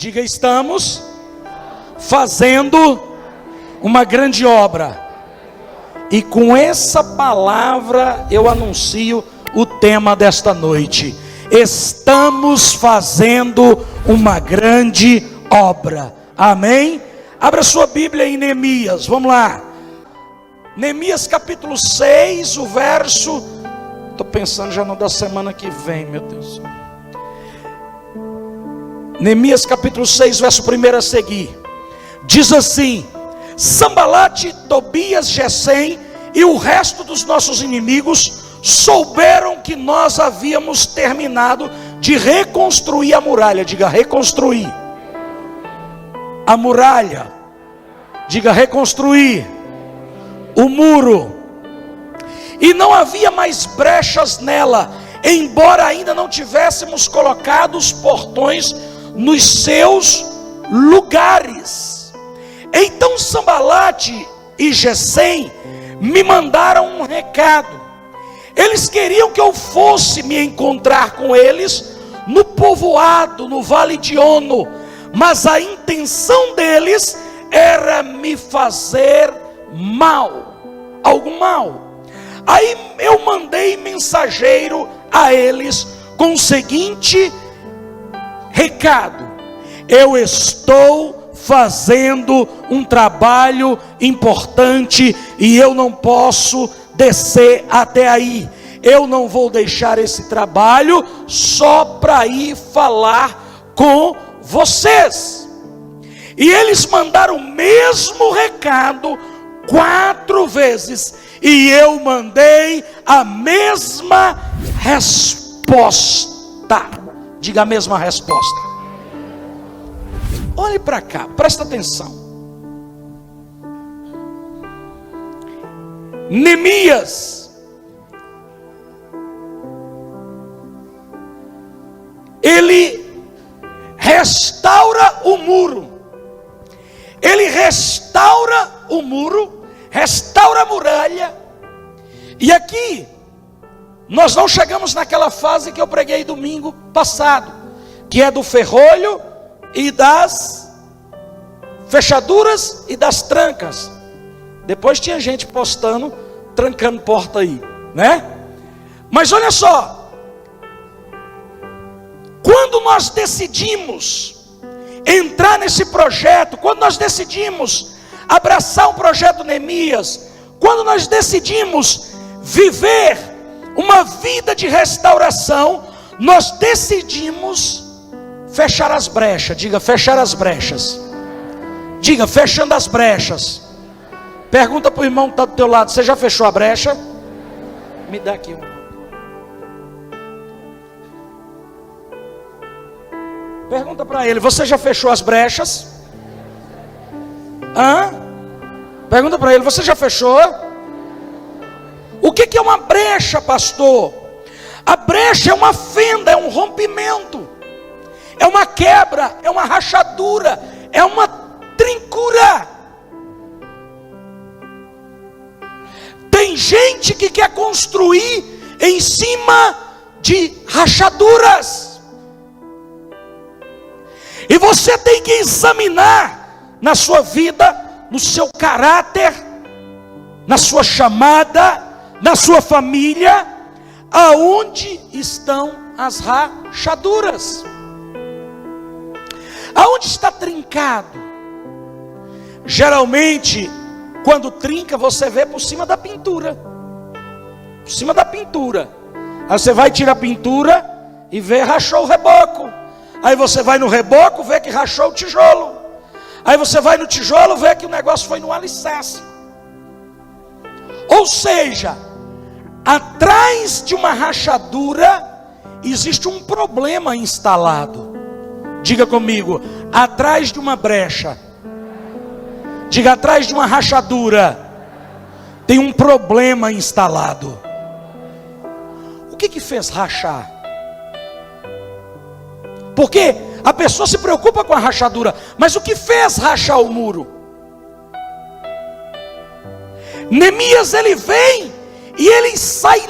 Diga, estamos fazendo uma grande obra. E com essa palavra eu anuncio o tema desta noite. Estamos fazendo uma grande obra. Amém? Abra sua Bíblia em Neemias, vamos lá. Neemias capítulo 6, o verso... Estou pensando já no da semana que vem, meu Deus. Neemias capítulo 6, verso 1 a seguir. Diz assim: Sambalate, Tobias, Gesem e o resto dos nossos inimigos souberam que nós havíamos terminado de reconstruir a muralha. Diga, reconstruir a muralha. Diga, reconstruir o muro. E não havia mais brechas nela, embora ainda não tivéssemos colocado os portões nos seus lugares. Então Sambalate e Gesem me mandaram um recado. Eles queriam que eu fosse me encontrar com eles no povoado, no vale de Ono, mas a intenção deles era me fazer mal, algum mal. Aí eu mandei mensageiro a eles com o seguinte recado: eu estou fazendo um trabalho importante e eu não posso descer até aí. Eu não vou deixar esse trabalho só para ir falar com vocês. E eles mandaram o mesmo recado 4 vezes, e eu mandei a mesma resposta. Diga, a mesma resposta. Olhe para cá, presta atenção. Neemias, ele restaura o muro. Ele restaura o muro, restaura a muralha. E aqui nós não chegamos naquela fase que eu preguei domingo passado, que é do ferrolho e das fechaduras e das trancas. Depois tinha gente postando, trancando porta aí, né? Mas olha só, quando nós decidimos entrar nesse projeto, quando nós decidimos abraçar o projeto Neemias, quando nós decidimos viver uma vida de restauração, nós decidimos fechar as brechas. Diga, fechar as brechas. Diga, fechando as brechas. Pergunta para o irmão que está do teu lado: você já fechou a brecha? Me dá aqui um. Pergunta para ele: você já fechou as brechas? Pergunta para ele: você já fechou? O que é uma brecha, pastor? A brecha é uma fenda, é um rompimento, é uma quebra, é uma rachadura, é uma trincura. Tem gente que quer construir em cima de rachaduras. E você tem que examinar na sua vida, no seu caráter, na sua chamada, na sua família, aonde estão as rachaduras? Aonde está trincado? Geralmente, quando trinca, você vê por cima da pintura. Por cima da pintura. Aí você vai tirar a pintura e vê, rachou o reboco. Aí você vai no reboco, vê que rachou o tijolo. Aí você vai no tijolo, vê que o negócio foi no alicerce. Ou seja, atrás de uma rachadura existe um problema instalado. Diga comigo: atrás de uma brecha, diga, atrás de uma rachadura tem um problema instalado. O que fez rachar? Porque a pessoa se preocupa com a rachadura, mas o que fez rachar o muro? Neemias, ele vem e ele sai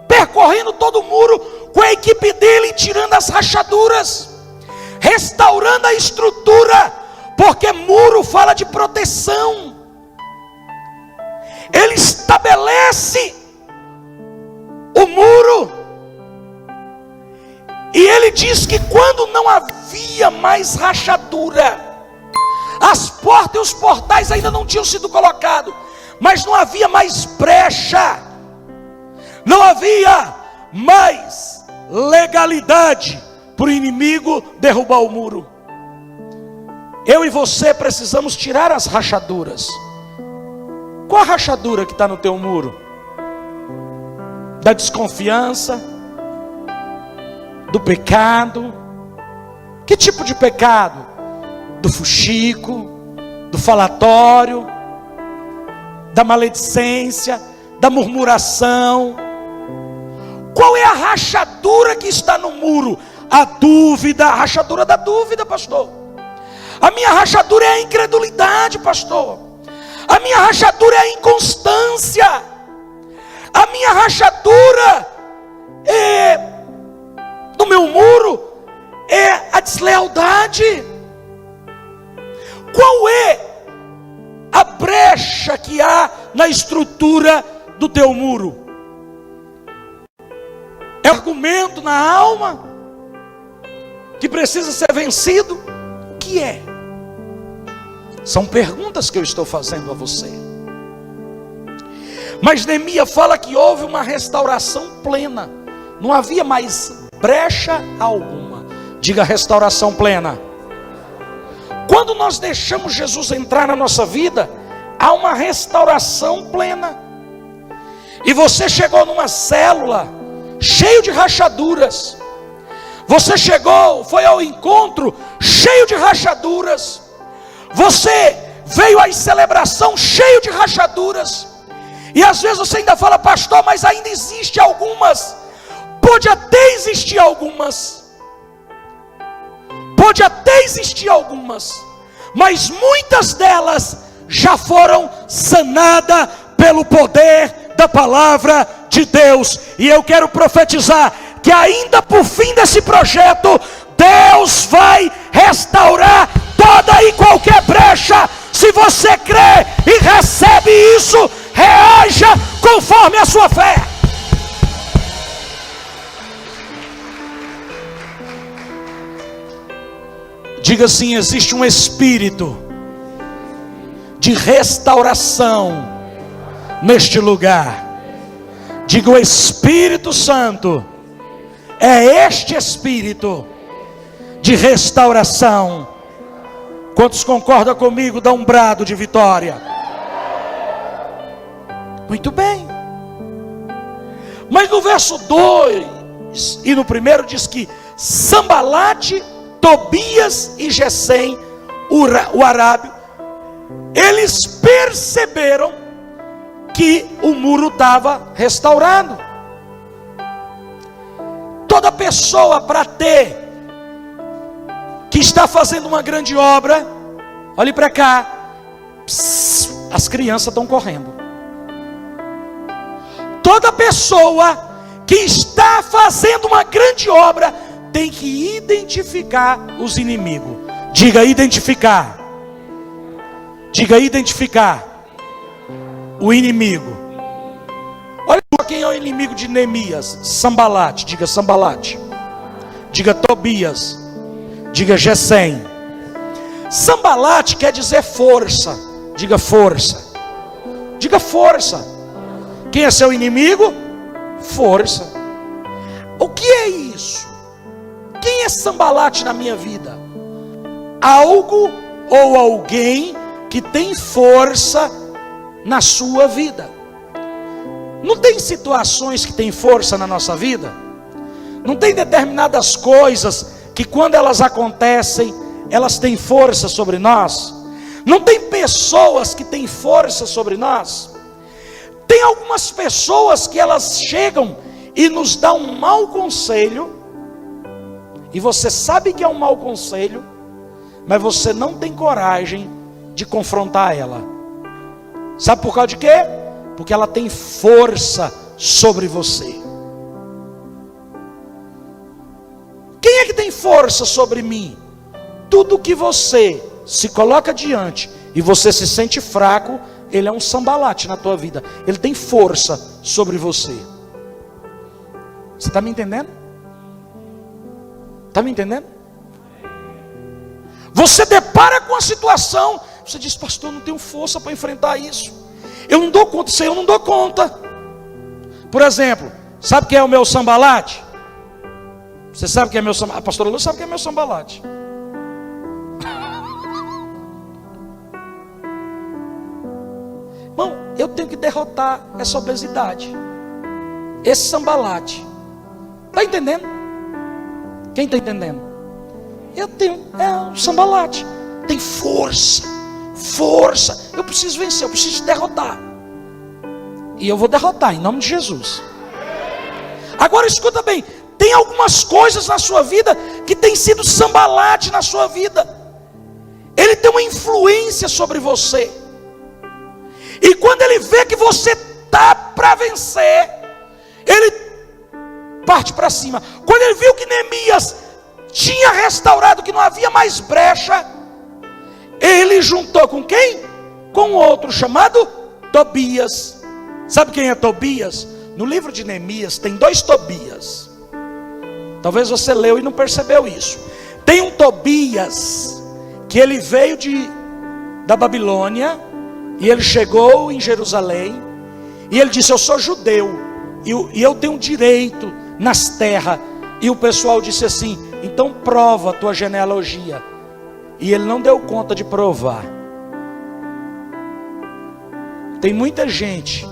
percorrendo todo o muro com a equipe dele, tirando as rachaduras, restaurando a estrutura, porque muro fala de proteção. Ele estabelece o muro, e ele diz que quando não havia mais rachadura, as portas e os portais ainda não tinham sido colocados, mas não havia mais brecha, não havia mais legalidade para o inimigo derrubar o muro. Eu e você precisamos tirar as rachaduras. Qual a rachadura que está no teu muro? Da desconfiança, do pecado. Que tipo de pecado? Do fuxico, do falatório, da maledicência, da murmuração. Qual é a rachadura que está no muro? A dúvida, a rachadura da dúvida, pastor. A minha rachadura é a incredulidade, pastor. A minha rachadura é a inconstância. A minha rachadura do meu muro é a deslealdade. Qual é a brecha que há na estrutura do teu muro? É argumento na alma que precisa ser vencido? O que é? São perguntas que eu estou fazendo a você. Mas Neemias fala que houve uma restauração plena. Não havia mais brecha alguma. Diga restauração plena. Quando nós deixamos Jesus entrar na nossa vida, há uma restauração plena. E você chegou numa célula cheio de rachaduras. Você chegou, foi ao encontro cheio de rachaduras. Você veio à celebração cheio de rachaduras. E às vezes você ainda fala, pastor, mas ainda existe algumas. Pode até existir algumas. Pode até existir algumas. Mas muitas delas já foram sanadas pelo poder da palavra de Deus. E eu quero profetizar que ainda por fim desse projeto, Deus vai restaurar toda e qualquer brecha. Se você crê e recebe isso, reaja conforme a sua fé. Diga assim: existe um espírito de restauração neste lugar. Diga: o Espírito Santo é este espírito de restauração. Quantos concordam comigo? Dá um brado de vitória. Muito bem. Mas no verso 2 e no primeiro diz que Sambalate, Tobias e Gesem, o arábio, eles perceberam que o muro estava restaurado. Toda pessoa para ter, que está fazendo uma grande obra, olhe para cá, as crianças estão correndo. Toda pessoa que está fazendo uma grande obra tem que identificar os inimigos. Diga identificar. Diga identificar o inimigo. Olha quem é o inimigo de Neemias. Sambalate. Diga Sambalate. Diga Tobias. Diga Gesem. Sambalate quer dizer força. Diga força. Diga força. Quem é seu inimigo? Força. O que é isso? Quem é Sambalate na minha vida? Algo ou alguém que tem força na sua vida. Não tem situações que tem força na nossa vida? Não tem determinadas coisas que quando elas acontecem, elas têm força sobre nós? Não tem pessoas que têm força sobre nós? Tem algumas pessoas que elas chegam e nos dão um mau conselho, e você sabe que é um mau conselho, mas você não tem coragem de confrontar ela. Sabe por causa de quê? Porque ela tem força sobre você. Quem é que tem força sobre mim? tudo que você se coloca diante e você se sente fraco, ele é um sambalate na tua vida. Ele tem força sobre você. Você está me entendendo? Está me entendendo? Você depara com a situação, você diz: pastor, eu não tenho força para enfrentar isso. Eu não dou conta, isso aí eu não dou conta. Por exemplo, sabe quem é o meu sambalate? Você sabe quem é meu sambalate? A pastora Lu sabe quem é meu sambalate. Irmão, eu tenho que derrotar essa obesidade, esse sambalate. Está entendendo? Quem está entendendo? Eu tenho, um sambalate. Tem força. Eu preciso vencer, eu preciso derrotar. E eu vou derrotar em nome de Jesus. Agora escuta bem, tem algumas coisas na sua vida que tem sido sambalate na sua vida. Ele tem uma influência sobre você. E quando ele vê que você está para vencer, ele parte para cima. Quando ele viu que Neemias tinha restaurado, que não havia mais brecha, ele juntou com quem? Com outro chamado Tobias. Sabe quem é Tobias? No livro de Neemias tem 2 Tobias. Talvez você leu e não percebeu isso. Tem um Tobias que ele veio da Babilônia, e ele chegou em Jerusalém, e ele disse: eu sou judeu, e eu tenho direito nas terras. E o pessoal disse assim: então prova a tua genealogia. E ele não deu conta de provar. Tem muita gente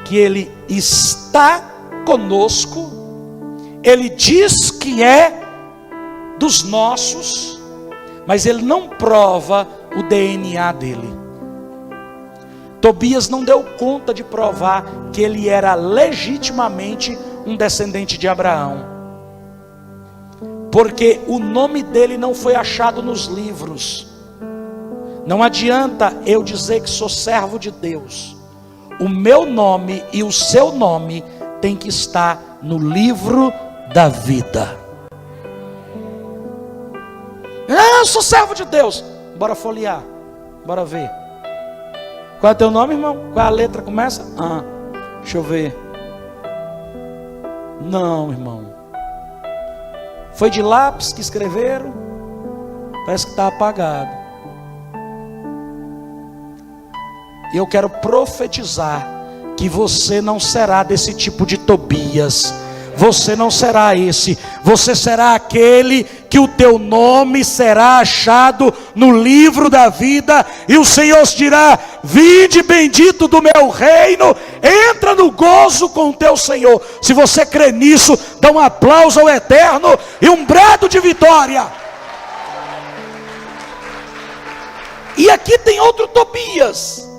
que ele está conosco, ele diz que é dos nossos, mas ele não prova o DNA dele. Tobias não deu conta de provar que ele era legitimamente um descendente de Abraão, porque o nome dele não foi achado nos livros. Não adianta eu dizer que sou servo de Deus, o meu nome e o seu nome tem que estar no livro da vida. Eu sou servo de Deus. Bora folhear, bora ver. Qual é teu nome, irmão? Qual a letra começa? Deixa eu ver. Não, irmão. Foi de lápis que escreveram? Parece que está apagado. E eu quero profetizar que você não será desse tipo de Tobias. Você não será esse. Você será aquele que o teu nome será achado no livro da vida, e o Senhor dirá: vinde bendito do meu reino, entra no gozo com o teu Senhor. Se você crê nisso, dá um aplauso ao Eterno e um brado de vitória. E aqui tem outro Tobias,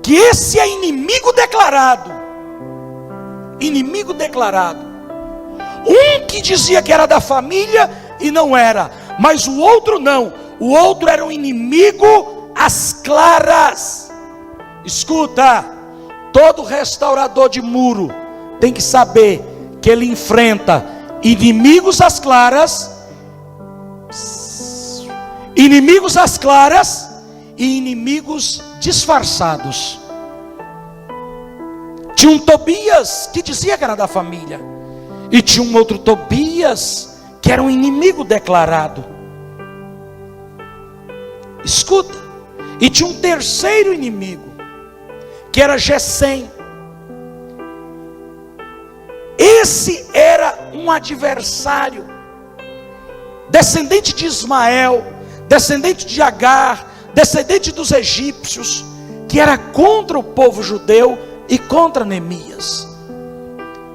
que esse é inimigo declarado. Inimigo declarado. Um que dizia que era da família e não era, mas o outro não. O outro era um inimigo às claras. Escuta, todo restaurador de muro tem que saber que ele enfrenta inimigos às claras, inimigos às claras e inimigos disfarçados. Tinha um Tobias que dizia que era da família, e tinha um outro Tobias que era um inimigo declarado. Escuta, e tinha um terceiro inimigo, que era Gesem. Esse era um adversário, descendente de Ismael, descendente de Agar, descendente dos egípcios, que era contra o povo judeu e contra Neemias.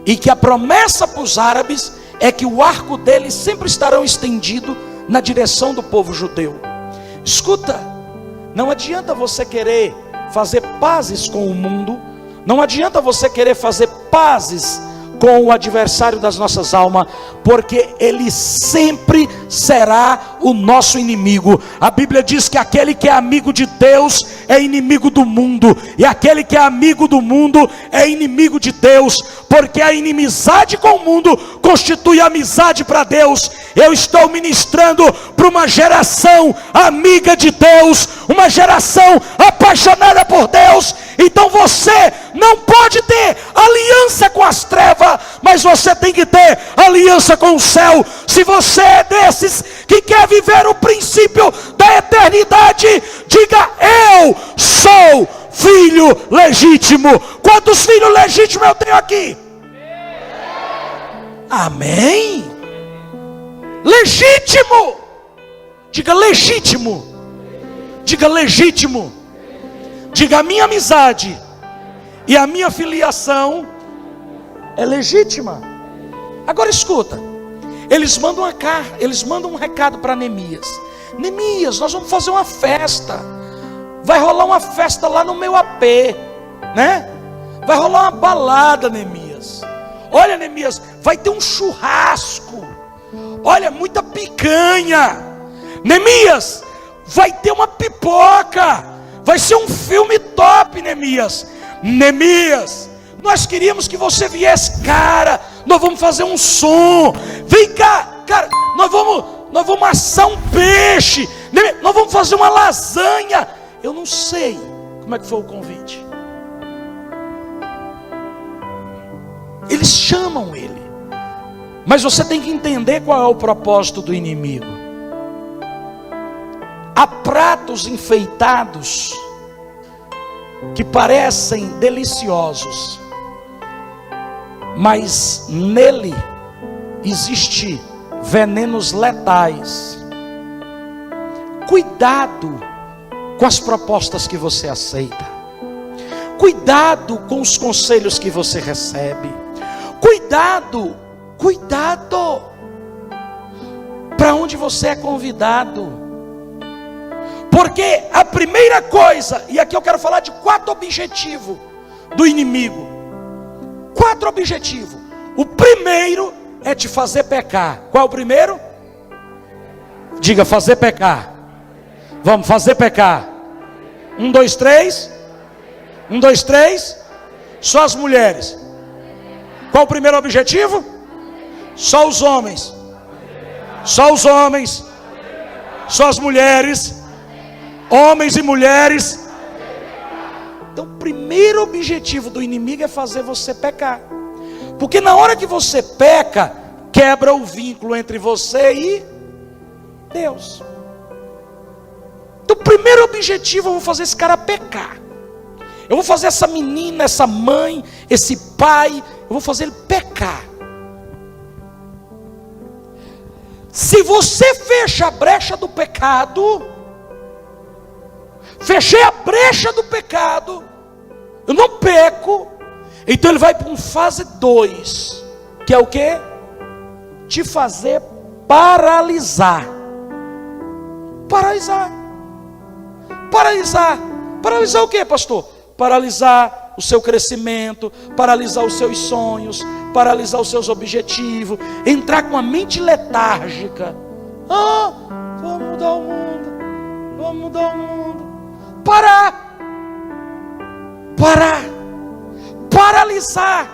E que a promessa para os árabes é que o arco deles sempre estarão estendido na direção do povo judeu. Escuta, não adianta você querer fazer pazes com o mundo, não adianta você querer fazer pazes com o adversário das nossas almas, porque ele sempre será o nosso inimigo. A Bíblia diz que aquele que é amigo de Deus é inimigo do mundo, e aquele que é amigo do mundo é inimigo de Deus, porque a inimizade com o mundo constitui amizade para Deus. Eu estou ministrando para uma geração amiga de Deus, uma geração apaixonada por Deus. Então você não pode ter aliança com as trevas, mas você tem que ter aliança com o céu. Se você é desses que quer viver o princípio da eternidade, diga: eu sou filho legítimo. Quantos filhos legítimos eu tenho aqui? Amém? Legítimo. Diga legítimo. Diga legítimo. Diga: a minha amizade e a minha filiação é legítima. Agora escuta, eles mandam um recado para Neemias. Neemias, nós vamos fazer uma festa. Vai rolar uma festa lá no meu AP, né? Vai rolar uma balada, Neemias. Olha, Neemias, vai ter um churrasco. Olha, muita picanha. Neemias, vai ter uma pipoca. Vai ser um filme top, Neemias. Neemias, nós queríamos que você viesse, cara. Nós vamos fazer um som. Vem cá, cara. Nós vamos assar um peixe. Nós vamos fazer uma lasanha. Eu não sei como é que foi o convite. Eles chamam ele, mas você tem que entender qual é o propósito do inimigo. Há pratos enfeitados que parecem deliciosos, mas nele existe venenos letais. Cuidado com as propostas que você aceita. Cuidado com os conselhos que você recebe. Cuidado para onde você é convidado. Porque a primeira coisa, e aqui eu quero falar de 4 objetivos do inimigo. 4 objetivos. O primeiro é te fazer pecar. Qual é o primeiro? Diga: fazer pecar. Vamos fazer pecar. 1, 2, 3. 1, 2, 3. Só as mulheres. Qual o primeiro objetivo? Só os homens. Só os homens. Só as mulheres. Homens e mulheres. Então o primeiro objetivo do inimigo é fazer você pecar. Porque na hora que você peca, quebra o vínculo entre você e Deus. Então o primeiro objetivo: eu vou fazer esse cara pecar. Eu vou fazer essa menina, essa mãe, esse pai, eu vou fazer ele pecar. Se você fecha a brecha do pecado, fechei a brecha do pecado, eu não peco, então ele vai para uma fase 2, que é o que? Te fazer paralisar. Paralisar o que, pastor? Paralisar o seu crescimento, paralisar os seus sonhos, paralisar os seus objetivos, entrar com a mente letárgica. Vamos mudar o mundo. Paralisar.